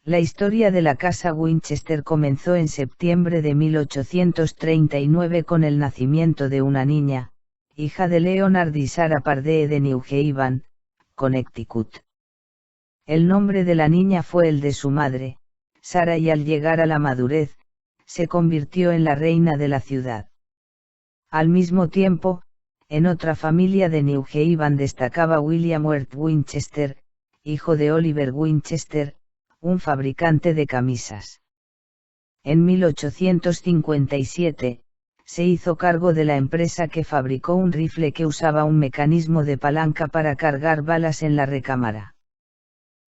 La historia de la casa Winchester comenzó en septiembre de 1839 con el nacimiento de una niña, hija de Leonard y Sarah Pardee de New Haven, Connecticut. El nombre de la niña fue el de su madre, Sarah, y al llegar a la madurez, se convirtió en la reina de la ciudad. Al mismo tiempo, en otra familia de New Haven destacaba William Wirt Winchester, hijo de Oliver Winchester, un fabricante de camisas. En 1857, se hizo cargo de la empresa que fabricó un rifle que usaba un mecanismo de palanca para cargar balas en la recámara.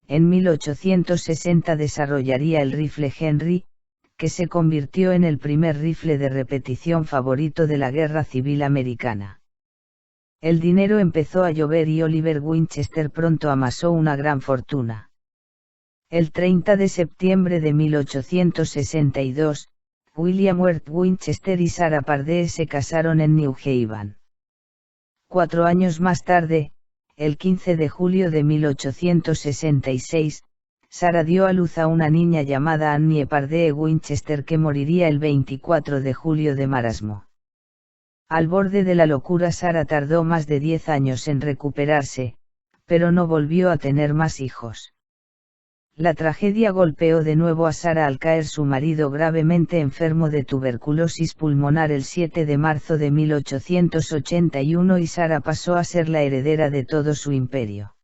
En 1860 desarrollaría el rifle Henry, que se convirtió en el primer rifle de repetición favorito de la Guerra Civil Americana. El dinero empezó a llover y Oliver Winchester pronto amasó una gran fortuna. El 30 de septiembre de 1862, William Wirt Winchester y Sarah Pardee se casaron en New Haven. 4 años más tarde, el 15 de julio de 1866, Sarah dio a luz a una niña llamada Annie Pardee Winchester que moriría el 24 de julio de marasmo. Al borde de la locura, Sarah tardó más de 10 años en recuperarse, pero no volvió a tener más hijos. La tragedia golpeó de nuevo a Sarah al caer su marido gravemente enfermo de tuberculosis pulmonar el 7 de marzo de 1881 y Sarah pasó a ser la heredera de todo su imperio.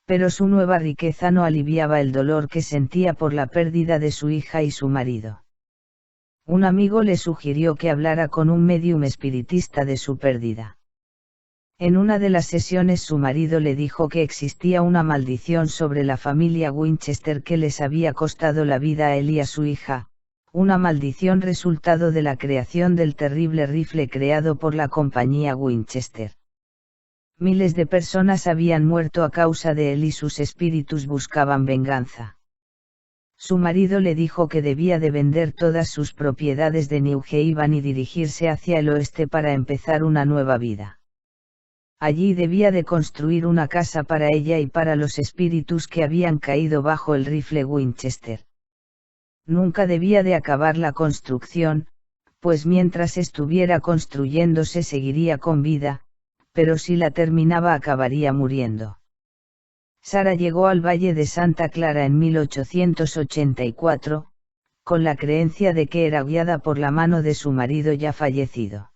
Pero su nueva riqueza no aliviaba el dolor que sentía por la pérdida de su hija y su marido. Un amigo le sugirió que hablara con un médium espiritista de su pérdida. En una de las sesiones su marido le dijo que existía una maldición sobre la familia Winchester que les había costado la vida a él y a su hija, una maldición resultado de la creación del terrible rifle creado por la compañía Winchester. Miles de personas habían muerto a causa de él y sus espíritus buscaban venganza. Su marido le dijo que debía de vender todas sus propiedades de New Haven y dirigirse hacia el oeste para empezar una nueva vida. Allí debía de construir una casa para ella y para los espíritus que habían caído bajo el rifle Winchester. Nunca debía de acabar la construcción, pues mientras estuviera construyéndose seguiría con vida, pero si la terminaba acabaría muriendo. Sarah llegó al Valle de Santa Clara en 1884, con la creencia de que era guiada por la mano de su marido ya fallecido.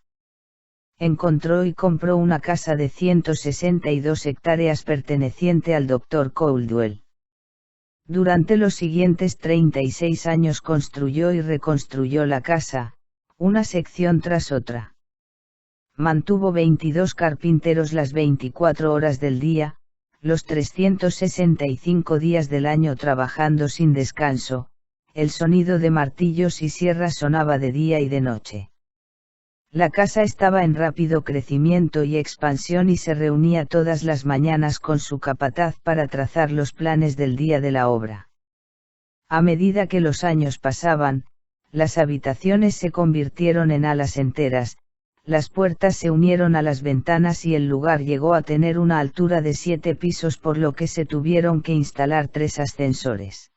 Encontró y compró una casa de 162 hectáreas perteneciente al Dr. Caldwell. Durante los siguientes 36 años construyó y reconstruyó la casa, una sección tras otra. Mantuvo 22 carpinteros las 24 horas del día, los 365 días del año trabajando sin descanso. El sonido de martillos y sierras sonaba de día y de noche. La casa estaba en rápido crecimiento y expansión y se reunía todas las mañanas con su capataz para trazar los planes del día de la obra. A medida que los años pasaban, las habitaciones se convirtieron en alas enteras, las puertas se unieron a las ventanas y el lugar llegó a tener una altura de 7 pisos, por lo que se tuvieron que instalar 3 ascensores.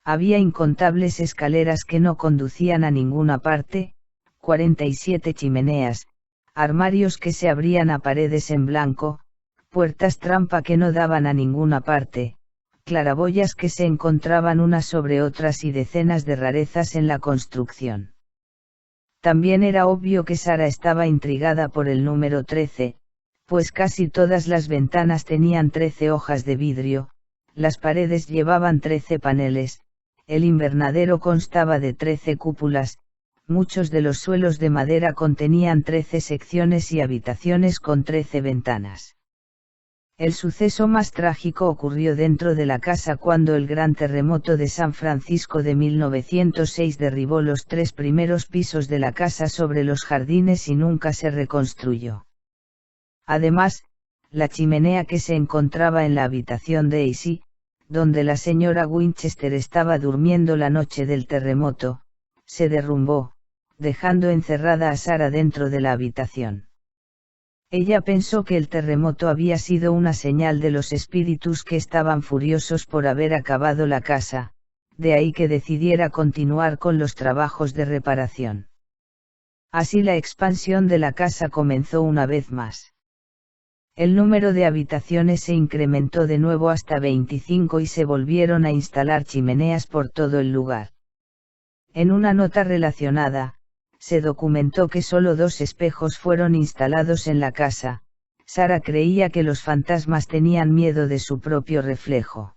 Había incontables escaleras que no conducían a ninguna parte, 47 chimeneas, armarios que se abrían a paredes en blanco, puertas trampa que no daban a ninguna parte, claraboyas que se encontraban unas sobre otras y decenas de rarezas en la construcción. También era obvio que Sarah estaba intrigada por el número 13, pues casi todas las ventanas tenían 13 hojas de vidrio, las paredes llevaban 13 paneles, el invernadero constaba de 13 cúpulas, muchos de los suelos de madera contenían 13 secciones y habitaciones con 13 ventanas. El suceso más trágico ocurrió dentro de la casa cuando el gran terremoto de San Francisco de 1906 derribó los 3 primeros pisos de la casa sobre los jardines y nunca se reconstruyó. Además, la chimenea que se encontraba en la habitación de Daisy, donde la señora Winchester estaba durmiendo la noche del terremoto, se derrumbó, dejando encerrada a Sarah dentro de la habitación. Ella pensó que el terremoto había sido una señal de los espíritus que estaban furiosos por haber acabado la casa, de ahí que decidiera continuar con los trabajos de reparación. Así la expansión de la casa comenzó una vez más. El número de habitaciones se incrementó de nuevo hasta 25 y se volvieron a instalar chimeneas por todo el lugar. En una nota relacionada, se documentó que solo 2 espejos fueron instalados en la casa. Sara creía que los fantasmas tenían miedo de su propio reflejo.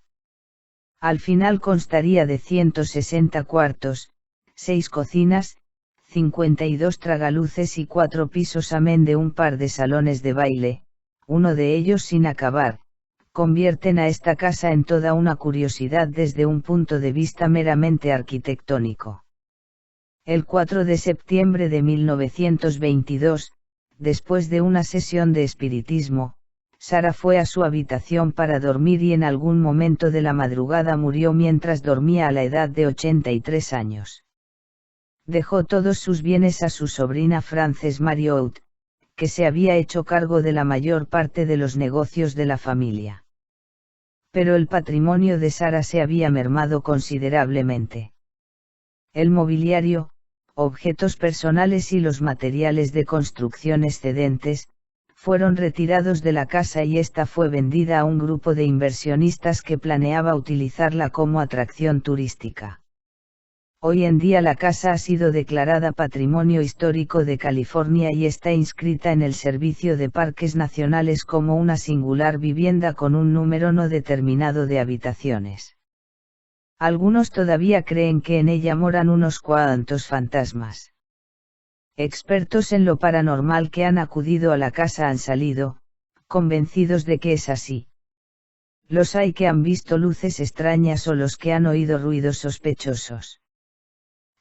Al final constaría de 160 cuartos, 6 cocinas, 52 tragaluces y 4 pisos amén de un par de salones de baile, uno de ellos sin acabar. Convierten a esta casa en toda una curiosidad desde un punto de vista meramente arquitectónico. El 4 de septiembre de 1922, después de una sesión de espiritismo, Sara fue a su habitación para dormir y en algún momento de la madrugada murió mientras dormía a la edad de 83 años. Dejó todos sus bienes a su sobrina Frances Marriott, que se había hecho cargo de la mayor parte de los negocios de la familia. Pero el patrimonio de Sara se había mermado considerablemente. El mobiliario, objetos personales y los materiales de construcción excedentes, fueron retirados de la casa y esta fue vendida a un grupo de inversionistas que planeaba utilizarla como atracción turística. Hoy en día la casa ha sido declarada Patrimonio Histórico de California y está inscrita en el Servicio de Parques Nacionales como una singular vivienda con un número no determinado de habitaciones. Algunos todavía creen que en ella moran unos cuantos fantasmas. Expertos en lo paranormal que han acudido a la casa han salido, convencidos de que es así. Los hay que han visto luces extrañas o los que han oído ruidos sospechosos.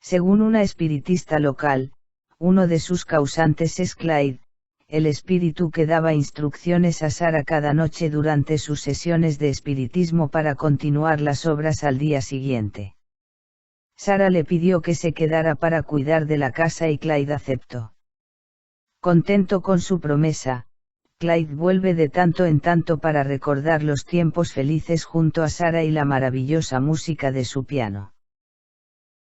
Según una espiritista local, uno de sus causantes es Clyde, el espíritu que daba instrucciones a Sara cada noche durante sus sesiones de espiritismo para continuar las obras al día siguiente. Sara le pidió que se quedara para cuidar de la casa y Clyde aceptó. Contento con su promesa, Clyde vuelve de tanto en tanto para recordar los tiempos felices junto a Sara y la maravillosa música de su piano.